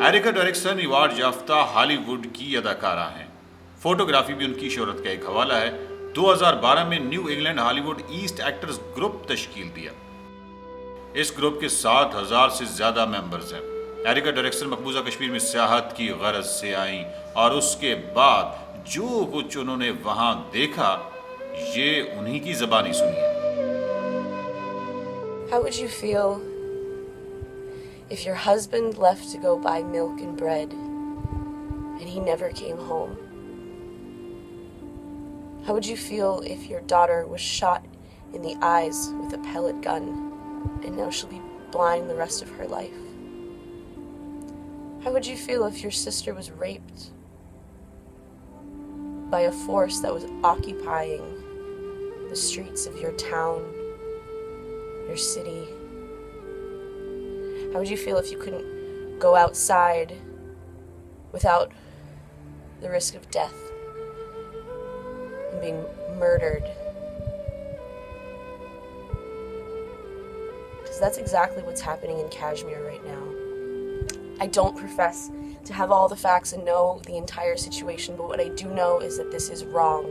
Areca डेरिक्सन award याफ्ता Hollywood की अदाकारा हैं। फोटोग्राफी भी उनकी शोहरत का एक हवाला है। 2012 में New England Hollywood east actors group तश्कील दिया। इस ग्रुप के 7,000 से ज्यादा मेंबर्स हैं। एरिका डेरिक्सन मकबूजा कश्मीर में सियाहत की गरज से आई और उसके बाद जो कुछ उन्होंने वहां देखा, ये उन्हीं की जबानी सुनिए। How would you feel if your husband left to go buy milk and bread and he never came home? How would you feel if your daughter was shot in the eyes with a pellet gun and now she'll be blind the rest of her life? How would you feel if your sister was raped by a force that was occupying the streets of your town, your city? How would you feel if you couldn't go outside without the risk of death and being murdered? Because that's exactly what's happening in Kashmir right now. I don't profess to have all the facts and know the entire situation, but what I do know is that this is wrong.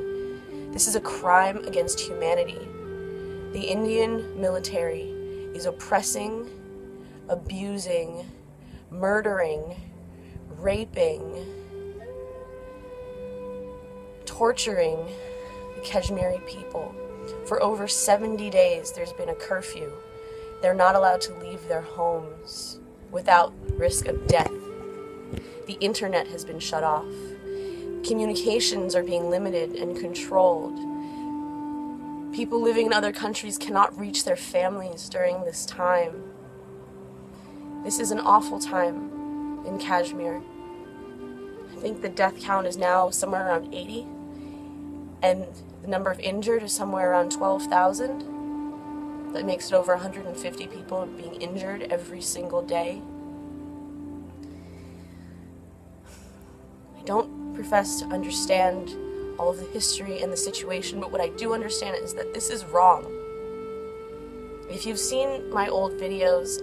This is a crime against humanity. The Indian military is oppressing, abusing, murdering, raping, torturing the Kashmiri people. For over 70 days, there's been a curfew. They're not allowed to leave their homes without risk of death. The internet has been shut off. Communications are being limited and controlled. People living in other countries cannot reach their families during this time. This is an awful time in Kashmir. I think the death count is now somewhere around 80, and the number of injured is somewhere around 12,000. That makes it over 150 people being injured every single day. I don't profess to understand all of the history and the situation, but what I do understand is that this is wrong. If you've seen my old videos,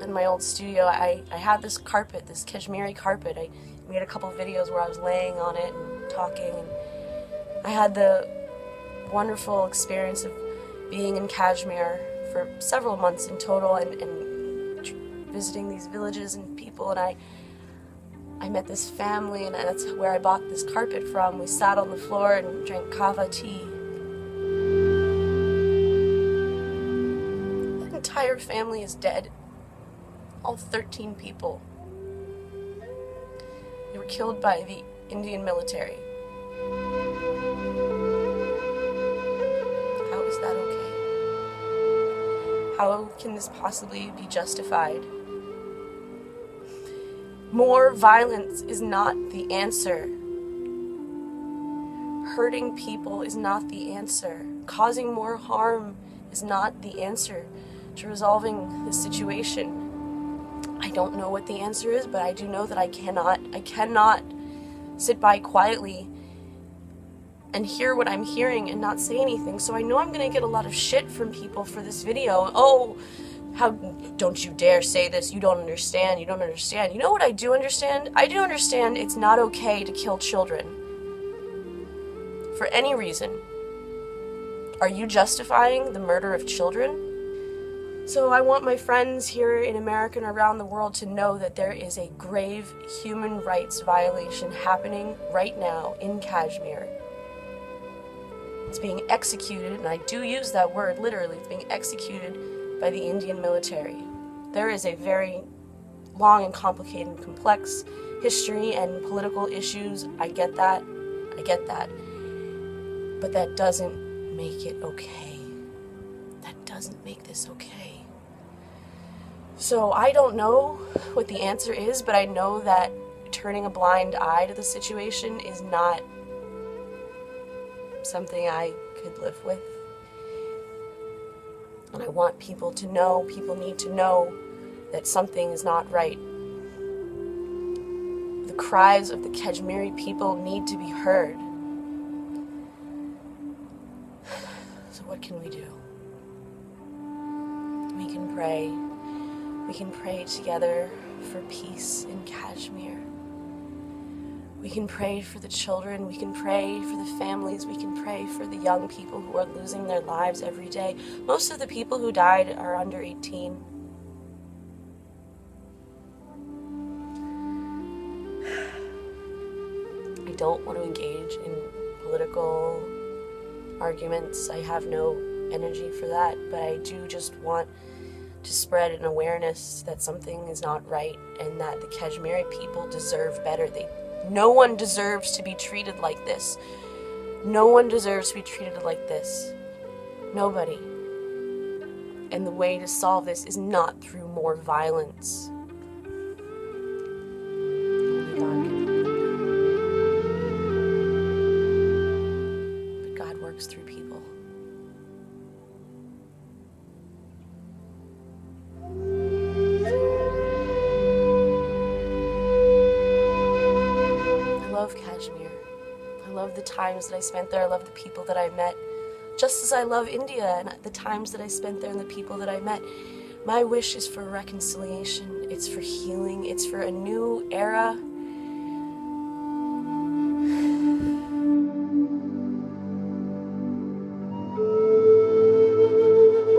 in my old studio, I had this carpet, this Kashmiri carpet. I made a couple videos where I was laying on it and talking, and I had the wonderful experience of being in Kashmir for several months in total and visiting these villages and people, and I met this family, and that's where I bought this carpet from. We sat on the floor and drank kava tea. The entire family is dead. All 13 people. They were killed by the Indian military. How is that okay? How can this possibly be justified? More violence is not the answer. Hurting people is not the answer. Causing more harm is not the answer to resolving the situation. I don't know what the answer is, but I do know that I cannot sit by quietly and hear what I'm hearing and not say anything. So I know I'm gonna get a lot of shit from people for this video. Oh, how don't you dare say this, you don't understand. You know what I do understand? I do understand it's not okay to kill children. For any reason. Are you justifying the murder of children? So I want my friends here in America and around the world to know that there is a grave human rights violation happening right now in Kashmir. It's being executed, and I do use that word literally, it's being executed by the Indian military. There is a very long and complicated and complex history and political issues. I get that. But that doesn't make it okay. That doesn't make this okay. So I don't know what the answer is, but I know that turning a blind eye to the situation is not something I could live with. And I want people to know, people need to know that something is not right. The cries of the Kashmiri people need to be heard. So what can we do? We can pray. We can pray together for peace in Kashmir. We can pray for the children, we can pray for the families, we can pray for the young people who are losing their lives every day. Most of the people who died are under 18. I don't want to engage in political arguments. I have no energy for that, but I do just want to spread an awareness that something is not right and that the Kashmiri people deserve better. No one deserves to be treated like this. No one deserves to be treated like this. Nobody. And the way to solve this is not through more violence. Only God can do it. But God works through people. I love Kashmir. I love the times that I spent there. I love the people that I met. Just as I love India and the times that I spent there and the people that I met. My wish is for reconciliation. It's for healing. It's for a new era